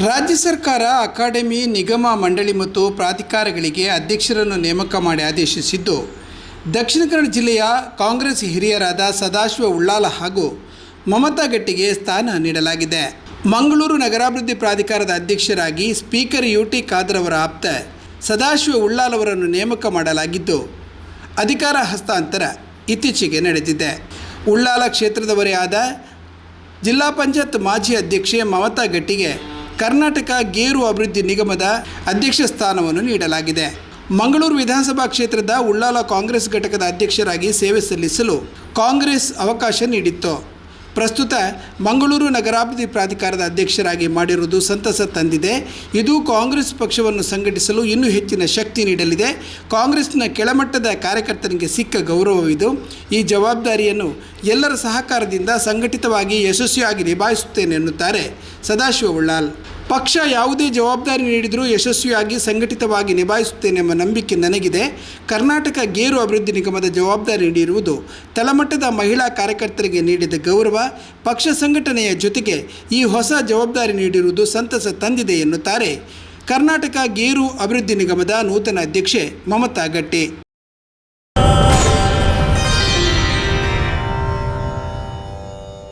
ರಾಜ್ಯ ಸರ್ಕಾರ ಅಕಾಡೆಮಿ, ನಿಗಮ, ಮಂಡಳಿ ಮತ್ತು ಪ್ರಾಧಿಕಾರಗಳಿಗೆ ಅಧ್ಯಕ್ಷರನ್ನು ನೇಮಕ ಮಾಡಿ ಆದೇಶಿಸಿದ್ದು, ದಕ್ಷಿಣ ಕನ್ನಡ ಜಿಲ್ಲೆಯ ಕಾಂಗ್ರೆಸ್ ಹಿರಿಯರಾದ ಸದಾಶಿವ ಉಳ್ಳಾಲ ಹಾಗೂ ಮಮತಾ ಗಟ್ಟಿಗೆ ಸ್ಥಾನ ನೀಡಲಾಗಿದೆ. ಮಂಗಳೂರು ನಗರಾಭಿವೃದ್ಧಿ ಪ್ರಾಧಿಕಾರದ ಅಧ್ಯಕ್ಷರಾಗಿ ಸ್ಪೀಕರ್ ಯುಟಿ ಖಾದರ್ ಅವರ ಆಪ್ತ ಸದಾಶಿವ ಉಳ್ಳಾಲ ಅವರನ್ನು ನೇಮಕ ಮಾಡಲಾಗಿದ್ದು, ಅಧಿಕಾರ ಹಸ್ತಾಂತರ ಇತ್ತೀಚೆಗೆ ನಡೆದಿದೆ. ಉಳ್ಳಾಲ ಕ್ಷೇತ್ರದವರೇ ಆದ ಜಿಲ್ಲಾ ಪಂಚಾಯತ್ ಮಾಜಿ ಅಧ್ಯಕ್ಷೆ ಮಮತಾ ಗಟ್ಟಿಗೆ ಕರ್ನಾಟಕ ಗೇರು ಅಭಿವೃದ್ಧಿ ನಿಗಮದ ಅಧ್ಯಕ್ಷ ಸ್ಥಾನವನ್ನು ನೀಡಲಾಗಿದೆ. ಮಂಗಳೂರು ವಿಧಾನಸಭಾ ಕ್ಷೇತ್ರದ ಉಳ್ಳಾಲ ಕಾಂಗ್ರೆಸ್ ಘಟಕದ ಅಧ್ಯಕ್ಷರಾಗಿ ಸೇವೆ ಸಲ್ಲಿಸಲು ಕಾಂಗ್ರೆಸ್ ಅವಕಾಶ ನೀಡಿತ್ತು. ಪ್ರಸ್ತುತ ಮಂಗಳೂರು ನಗರಾಭಿವೃದ್ಧಿ ಪ್ರಾಧಿಕಾರದ ಅಧ್ಯಕ್ಷರಾಗಿ ಮಾಡಿರುವುದು ಸಂತಸ ತಂದಿದೆ. ಇದು ಕಾಂಗ್ರೆಸ್ ಪಕ್ಷವನ್ನು ಸಂಘಟಿಸಲು ಇನ್ನೂ ಹೆಚ್ಚಿನ ಶಕ್ತಿ ನೀಡಲಿದೆ. ಕಾಂಗ್ರೆಸ್ನ ಕೆಳಮಟ್ಟದ ಕಾರ್ಯಕರ್ತರಿಗೆ ಸಿಕ್ಕ ಗೌರವವಿದು. ಈ ಜವಾಬ್ದಾರಿಯನ್ನು ಎಲ್ಲರ ಸಹಕಾರದಿಂದ ಸಂಘಟಿತವಾಗಿ ಯಶಸ್ವಿಯಾಗಿ ನಿಭಾಯಿಸುತ್ತೇನೆ ಎನ್ನುತ್ತಾರೆ ಸದಾಶಿವ ಉಳ್ಳಾಲ್. ಪಕ್ಷ ಯಾವುದೇ ಜವಾಬ್ದಾರಿ ನೀಡಿದರೂ ಯಶಸ್ವಿಯಾಗಿ ಸಂಘಟಿತವಾಗಿ ನಿಭಾಯಿಸುತ್ತೇನೆಂಬ ನಂಬಿಕೆ ನನಗಿದೆ. ಕರ್ನಾಟಕ ಗೇರು ಅಭಿವೃದ್ಧಿ ನಿಗಮದ ಜವಾಬ್ದಾರಿ ನೀಡಿರುವುದು ತಳಮಟ್ಟದ ಮಹಿಳಾ ಕಾರ್ಯಕರ್ತರಿಗೆ ನೀಡಿದ ಗೌರವ. ಪಕ್ಷ ಸಂಘಟನೆಯ ಜೊತೆಗೆ ಈ ಹೊಸ ಜವಾಬ್ದಾರಿ ನೀಡಿರುವುದು ಸಂತಸ ತಂದಿದೆ ಎನ್ನುತ್ತಾರೆ ಕರ್ನಾಟಕ ಗೇರು ಅಭಿವೃದ್ಧಿ ನಿಗಮದ ನೂತನ ಅಧ್ಯಕ್ಷೆ ಮಮತಾ ಗಟ್ಟಿ.